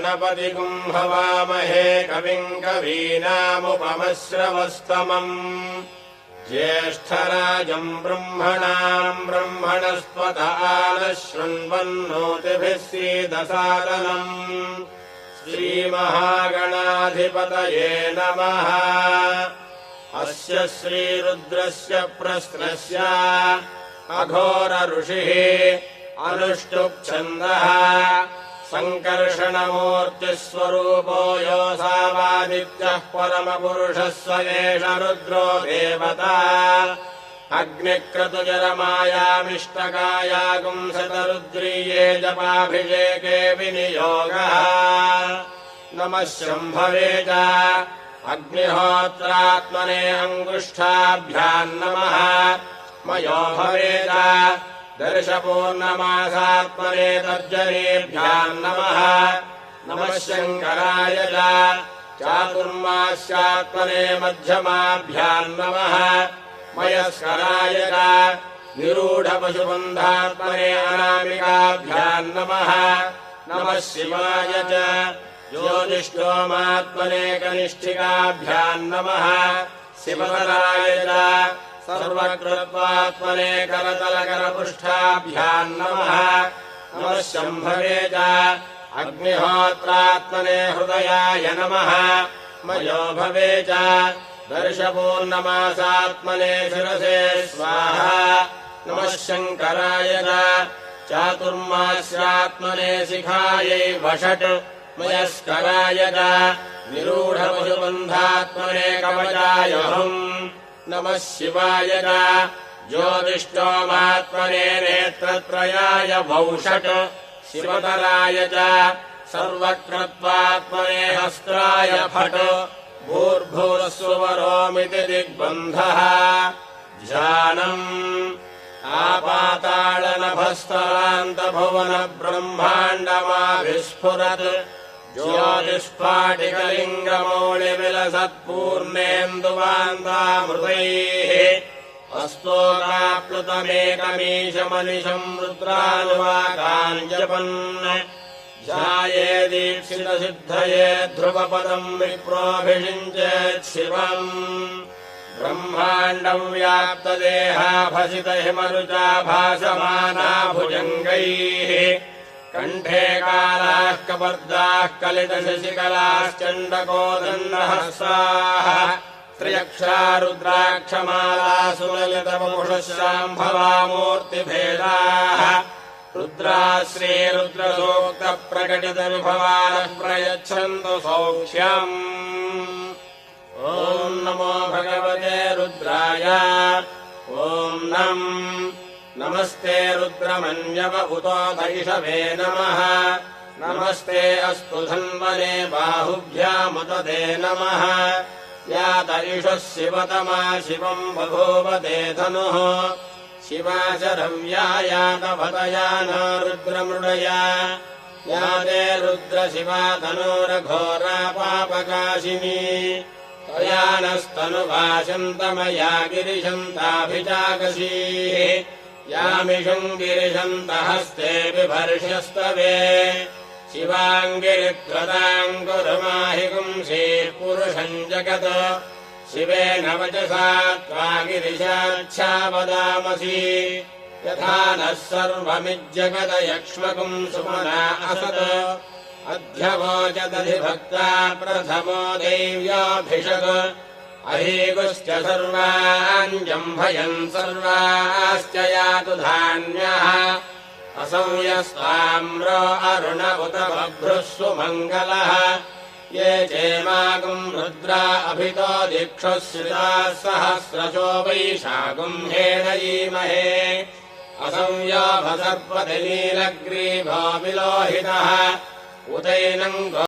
गणपतिगुं हवामहे कविम् कवीनामुपमश्रवस्तमम् ज्येष्ठराजम् ब्रह्मणाम् ब्रह्मणस्पत आनः शृण्वन्नोतिभिः सीदसादनम् श्रीमहागणाधिपतये नमः। अस्य श्रीरुद्रस्य प्रश्नस्य अघोर ऋषिः अनुष्टुप्-छन्दः सङ्कर्षणमूर्तिस्वरूपो योऽसावादित्यः परमपुरुषः स एष रुद्रो देवता अग्निक्रतुजरमायामिष्टकायागुंसतरुद्रीये जपाभिषेके विनियोगः। नमः शम्भवे च अग्निहोत्रात्मने अङ्गुष्ठाभ्याम् नमः। मयो भवेद दर्शपूर्णमासात्मने तर्जनीभ्याम् नमः। नमः शङ्कराय च चातुर्मास्यात्मने मध्यमाभ्याम् नमः। मयस्कराय च निरूढपशुबन्धात्मने अनामिकाभ्याम् नमः। नमः शिवाय च ज्योतिष्ठोमात्मने कनिष्ठिकाभ्याम् नमः। शिवतराय च सर्वकृत्वात्मने करतलकरपृष्ठाभ्याम् नमः। नमः शम्भवे च अग्निहोत्रात्मने हृदयाय नमः। मयो भवे च दर्शपूर्णमासात्मने शिरसे स्वाहा। नमः शङ्कराय च चातुर्मास्यात्मने शिखायै वषट्। मयस्कराय च निरूढपशुबन्धात्मने कवचाय हुम्। नमः शिवाय च ज्योतिष्ठोमात्मने नेत्रत्रयाय वौषट्। शिवतराय च सर्वकृत्वात्मने हस्त्राय फट्। भूर्भुवस्सुवरोमिति दिग्बन्धः ध्यानम् आपातालनभस्तरान्तभुवनब्रह्माण्डमाभिस्फुरत् ज्योतिष्पाटिकलिङ्गमौलिविलसत्पूर्णेन्दुवान्तामृतैः अस्तोकाप्लुतमेकमीशमनिशम् रुद्रानुवाकाञ्जपन् ध्यायेदीक्षितसिद्धये ध्रुवपदम् विप्रोऽभिषिञ्चेत् शिवम्। ब्रह्माण्डम् व्याप्तदेहाभसितहिमरुचा भासमाना भुजङ्गैः कण्ठे कालाः कपर्दाः कलितशशिकलाश्चण्डकोदण्डहस्ताः त्र्यक्षा रुद्राक्षमालासु ललितवपुषः शाम्भवामूर्तिभेदाः रुद्राः श्रीरुद्रसूक्तप्रकटितविभवानः प्रयच्छन्तु सौख्यम्। ॐ नमो भगवते रुद्राय। ॐ नमस्ते रुद्रमन्यव उतोऽधैषवे नमः। नमस्ते अस्तु धन्वने बाहुभ्यामुदते नमः। या तैषः शिवतमा शिवम् बभूवते धनुः शिवा शरव्या यातभतया न रुद्रमृडया या ते रुद्रशिवा तनूरघोरा पापकाशिनी त्वया नस्तनुभाषन्तमया गिरिशन्ताभिजागसीः यामिषम् गिरिशन्तहस्ते बिभर्ष्यस्तवे शिवाङ्गिरित्वताम् कुरुमाहि पुंसीः पुरुषम् जगत् शिवेन वचसा त्वा गिरिशाच्छा वदामसि यथा नः सर्वमिज्जगदयक्ष्मकुम् सुमना असत् अध्यवोचदधिभक्ता प्रथमो दैव्याभिषक् अहीगुश्च सर्वान् जम्भयन् सर्वाश्च यातु धान्यः असंयस्ताम्रो अरुण उत बभ्रुः सुमङ्गलः ये चेमागुम् रुद्रा अभितो दिक्षुः श्रिताः सहस्रशो वैशागुम् हेदयीमहे असंयोभसर्पतिनीलग्रीभो विलोहितः उतैनम्